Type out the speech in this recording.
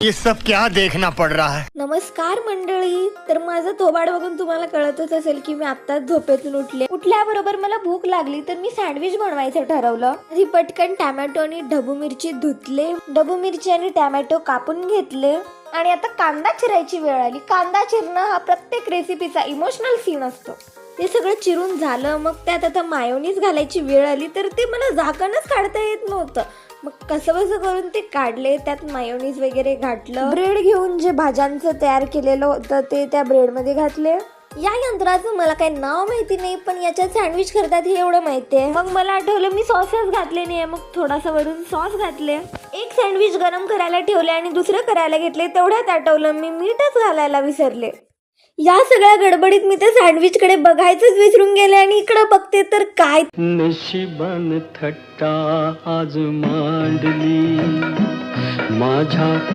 ये सब क्या देखना पड़ रहा है। नमस्कार मंडळी. तर माझं थोबाड बघून तुम्हाला कळतच असेल की मी आत्ताच झोपेतून उठल्याबरोबर मला भूक लागली तर मी सँडविच बनवायचं ठरवलं. आधी पटकन टॅमॅटो आणि ढबू मिरची धुतले, ढबू मिरची आणि टॅमॅटो कापून घेतले आणि आता कांदा चिरायची वेळ आली. कांदा चिरणं हा प्रत्येक रेसिपीचा इमोशनल सीन असतो. ते सगळं चिरून झालं, मग त्यात आता मायोनीज घालायची वेळ आली तर ते मला झाकणच काढता येत नव्हतं. मग कसं करून ते काढले, त्यात मायोनीज वगैरे घातलं. ब्रेड घेऊन जे भाज्यांचं तयार केलेलं होतं ते त्या ब्रेडमध्ये घातले. या यंत्राचं मला काही नाव माहिती नाही, पण याच्यात सँडविच करतात हे एवढं माहिती आहे. मग मला आठवलं मी सॉसच घातले नाही, मग थोडासा वरून सॉस घातले. एक सँडविच गरम करायला ठेवले आणि दुसरं करायला घेतले. तेवढ्यात आठवलं मी मीठच घालायला विसरले. या सगळ्या गडबडीत मी त्या सँडविच कडे बघायचंच विसरून गेले आणि इकडे बघते तर काय नशिबान थट्टा आज मांडली माझ्या